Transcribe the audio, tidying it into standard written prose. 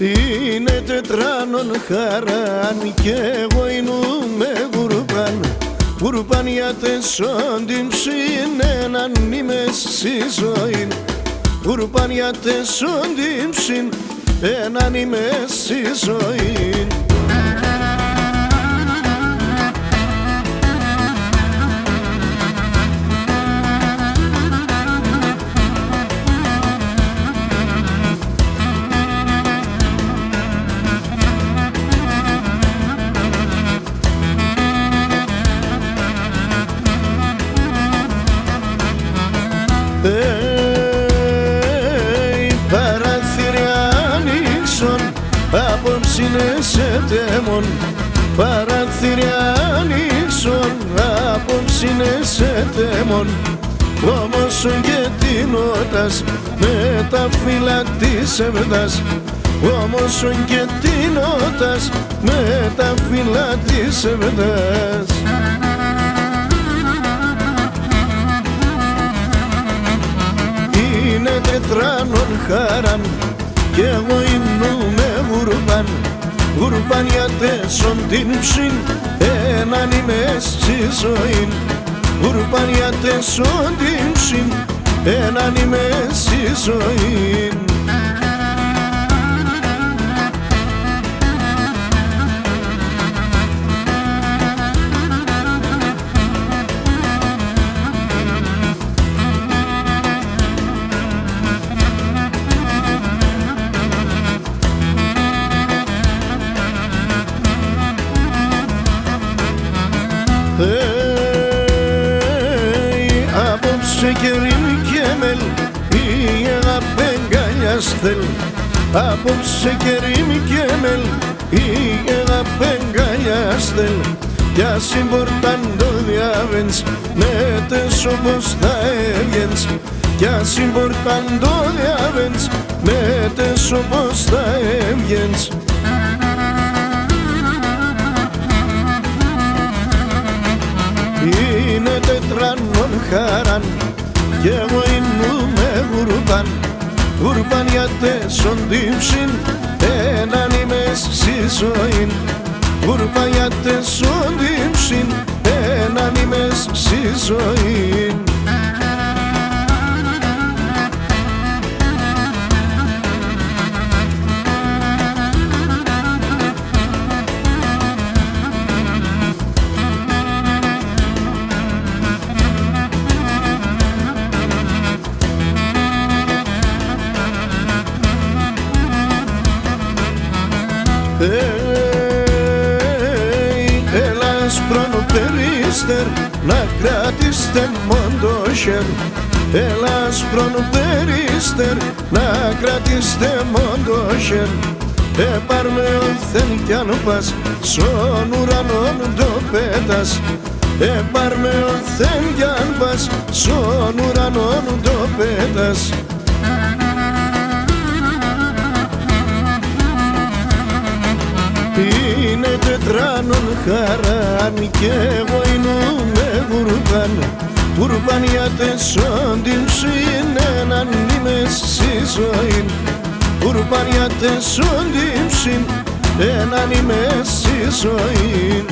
Είναι τετράνων χαράν κι εγώ ίνουμε γουρπάν. Γουρπάν για τεσσόντιμ συν έναν είμαι στη ζωή. Γουρπάν για τεσσόντιμ συν έναν είμαι στη ζωή. Παραθύρια ανοίξον, απόψη είναι σε τέμον. Παραθύρια ανοίξον, απόψη είναι σε τέμον. Όμως και την ότας με τα φύλλα της εβδάς. Όμως και την ότας με τα φύλλα της εβδάς. Είναι τετράνων χαράν κι εγώ ίνουμε γουρπάν. Γουρπάν για τεσσόντιμ συν έναν είμαι στη ζωή. Γουρπάν για τεσσόντιμ συν έναν είμαι στη ζωή. Απόψε κερίμ και μελ η αγάπη αγκαλιάστελ. Απόψε κερίμ και μελ η αγάπη αγκαλιάστελ. Κι ας συμπορταν το διάβαινς με τες όπως θα έβγαινς. Κι ας συμπορταν το διάβαινς με τες όπως θα έβγαινς. Είναι τετράνων χαράν κι εγώ ίνουμε γουρπάν. Γουρπάν για τεσσόντιμ συν έναν είμαι στη ζωή. Γουρπάν για τεσσόντιμ συν έναν είμαι στη ζωή. Έλα σπρόνο περίστερ να κρατήστε μόντο χέρ. Έλα σπρόνο περίστερ να κρατήστε μόντο χέρ. Πάρ' με ορθέν κι αν πας στον ουρανόν το πέτας. Πάρ' με ορθέν κι αν πας στον ουρανόν το πέτας. Είναι τετράνων χαράν κι εγώ ίνουμε γουρπάν. Γουρπάν για τεσσόντιμ συν έναν είμαι στη ζωή. Γουρπάν για τεσσόντιμ συν έναν είμαι στη ζωή.